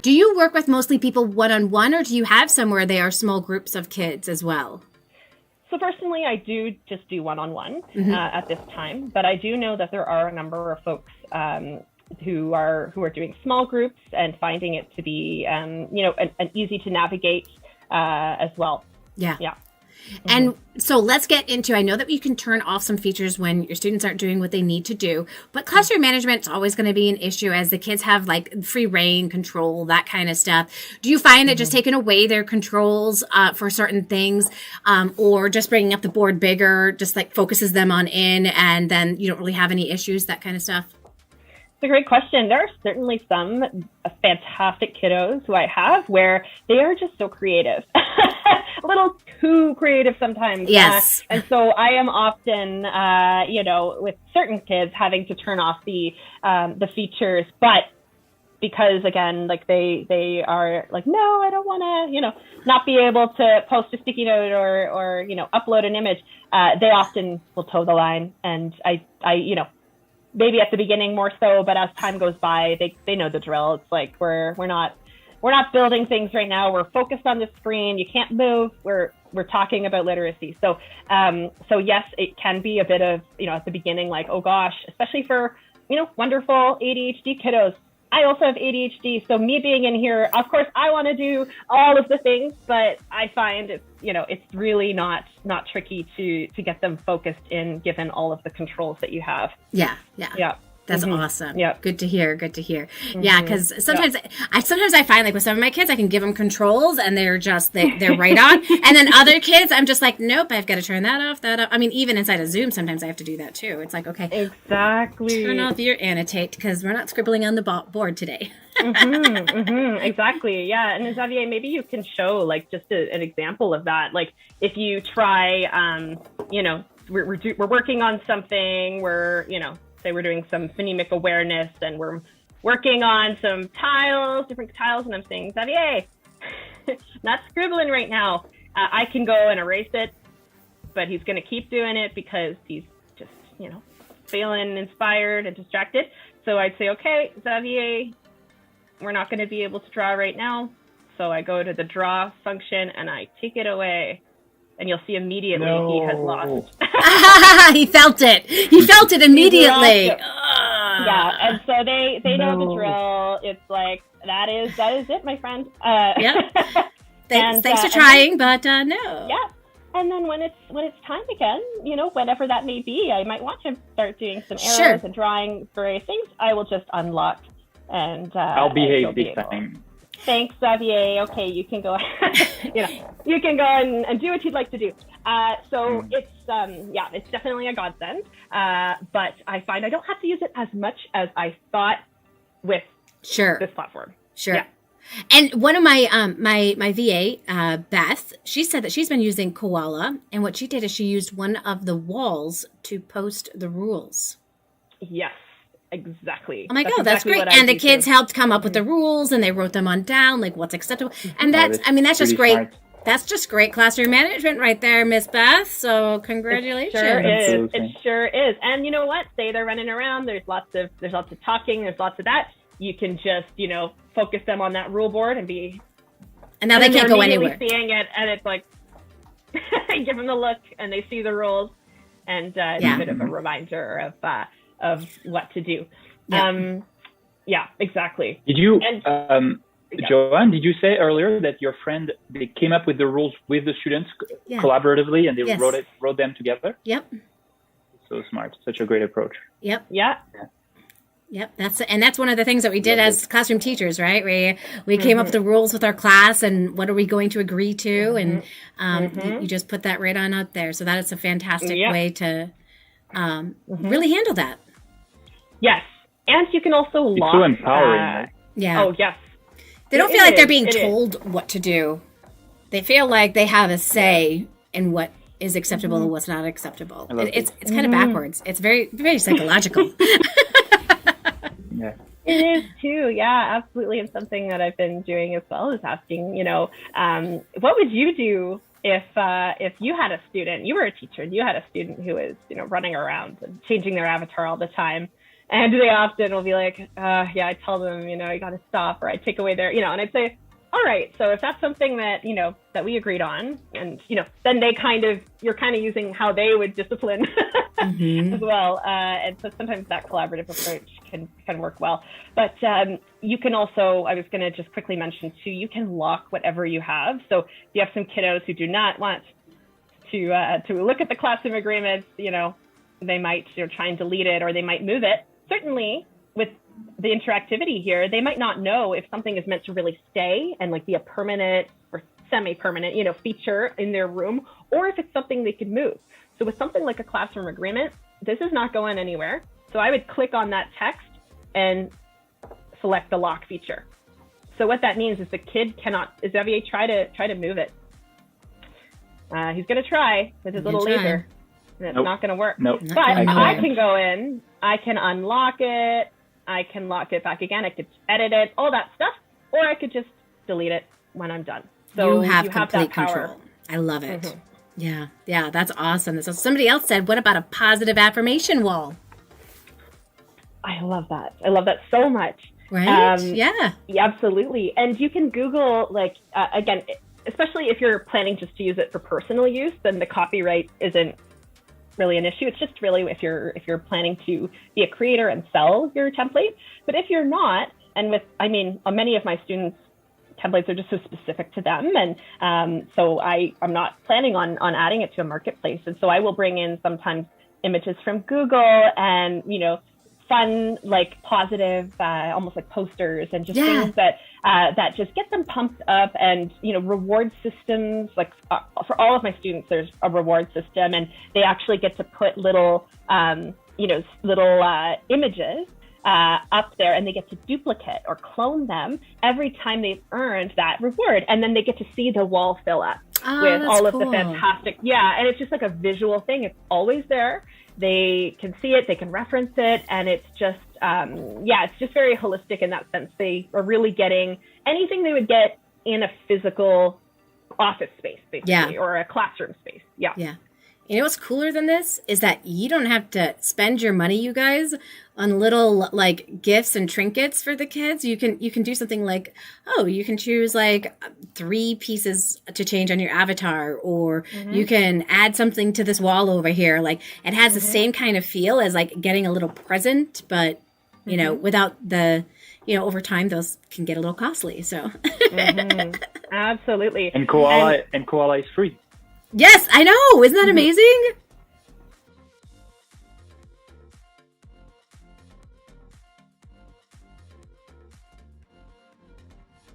Do you work with mostly people one-on-one, or do you have some where they are small groups of kids as well? So personally, I do just do one-on-one at this time, but I do know that there are a number of folks who are doing small groups and finding it to be, an easy to navigate as well. Yeah. And so let's get into, I know that you can turn off some features when your students aren't doing what they need to do, but classroom management is always going to be an issue as the kids have like free reign control, that kind of stuff. Do you find that just taking away their controls for certain things, or just bringing up the board bigger, just like focuses them on in, and then you don't really have any issues, that kind of stuff? It's a great question. There are certainly some fantastic kiddos who I have where they are just so creative, a little too creative sometimes. Yes. And so I am often, with certain kids having to turn off the features, but because again, like they are like, no, I don't want to, not be able to post a sticky note or upload an image. They often will toe the line, and I maybe at the beginning more so, but as time goes by, they know the drill. It's like we're not building things right now. We're focused on the screen. You can't move. We're talking about literacy. So yes, it can be a bit of, at the beginning, like, oh gosh, especially for, wonderful ADHD kiddos. I also have ADHD, so me being in here, of course, I want to do all of the things, but I find it's really not tricky to get them focused in, given all of the controls that you have. Yeah. That's awesome. Yeah. Good to hear. Yeah, because sometimes I find like with some of my kids, I can give them controls and they're right on. And then other kids, I'm just like, nope, I've got to turn that off. I mean, even inside of Zoom, sometimes I have to do that too. It's like, okay, exactly. Turn off your annotate because we're not scribbling on the board today. Exactly. Yeah. And Xavier, maybe you can show like just an example of that. Like if you try, we're working on something, say we're doing some phonemic awareness and we're working on some different tiles, and I'm saying, Xavier, not scribbling right now. I can go and erase it, but he's going to keep doing it because he's just, feeling inspired and distracted. So I'd say, okay, Xavier, we're not going to be able to draw right now. So I go to the draw function and I take it away. And you'll see immediately he has lost. He felt it. He felt it immediately. Yeah, and so they know the drill. It's like that is it, my friend. Thanks for trying, but no. Yeah, and then when it's time again, whenever that may be, I might want to start doing some arrows and drawing various things. I will just unlock and I'll behave this time. Thanks, Xavier. Okay, you can go. You can go and do what you'd like to do. So it's definitely a godsend. But I find I don't have to use it as much as I thought with this platform. Sure. Yeah. And one of my my VA, Beth, she said that she's been using Koala, and what she did is she used one of the walls to post the rules. Yes. Exactly. Oh my God, that's great. And the kids helped come up with the rules and they wrote them on down, like what's acceptable. And that's just great. Smart. That's just great classroom management right there, Miss Beth. So congratulations. It sure is. And you know what? Say they're running around. There's lots of talking. There's lots of that. You can just, focus them on that rule board and be. And now they can't go anywhere. Seeing it, and it's like, give them the look and they see the rules, and it's a bit of a reminder of what to do. Yeah, exactly. Did you, Joanne, did you say earlier that your friend, they came up with the rules with the students collaboratively and they wrote them together? Yep. So smart. Such a great approach. Yep. Yeah. Yep, that's one of the things that we did as classroom teachers, right? We came up with the rules with our class and what are we going to agree to, and you just put that right on out there. So that is a fantastic way to really handle that. Yes, and you can also lock. It's so empowering. Right? Yeah. Oh yes. They don't feel like they're being told what to do. They feel like they have a say in what is acceptable and what's not acceptable. It's kind of backwards. It's very, very psychological. Yeah. It is too. Yeah, absolutely. And something that I've been doing as well is asking, what would you do if you had a student, you were a teacher, and you had a student who was, running around and changing their avatar all the time, And they often will be like, yeah, I tell them, you got to stop, or I take away their, and I'd say, all right, so if that's something that, that we agreed on, and, then you're kind of using how they would discipline as well. And so sometimes that collaborative approach can work well. But you can also, I was going to just quickly mention too, you can lock whatever you have. So if you have some kiddos who do not want to look at the classroom agreements, they might try and delete it, or they might move it. Certainly with the interactivity here, they might not know if something is meant to really stay and like be a permanent or semi-permanent, feature in their room, or if it's something they could move. So with something like a classroom agreement, this is not going anywhere. So I would click on that text and select the lock feature. So what that means is the kid cannot, is Xavier try to move it. He's going to try with his little laser. And it's not going to work. Nope. But I can go in, I can unlock it, I can lock it back again, I could edit it, all that stuff, or I could just delete it when I'm done. So you have complete that power. Control. I love it. Yeah, that's awesome. So somebody else said, what about a positive affirmation wall? I love that. I love that so much. Right? Yeah, absolutely. And you can Google, again, especially if you're planning just to use it for personal use, then the copyright isn't really an issue. It's just really if you're planning to be a creator and sell your template. But if you're not, and many of my students' templates are just so specific to them, and so I'm not planning on adding it to a marketplace. And so I will bring in sometimes images from Google and fun, positive, almost like posters, and just things that just get them pumped up, and reward systems. For all of my students, there's a reward system, and they actually get to put little images up there, and they get to duplicate or clone them every time they've earned that reward, and then they get to see the wall fill up with all of the fantastic, and it's just like a visual thing. It's always there. They can see it, they can reference it, and it's just, it's just very holistic in that sense. They are really getting anything they would get in a physical office space, basically, or a classroom space. Yeah. You know what's cooler than this is that you don't have to spend your money, you guys, on little gifts and trinkets for the kids. You can do something you can choose 3 pieces to change on your avatar, or you can add something to this wall over here. It has the same kind of feel as getting a little present, but without the over time those can get a little costly. So absolutely. And Koala is free. Yes, I know. Isn't that amazing?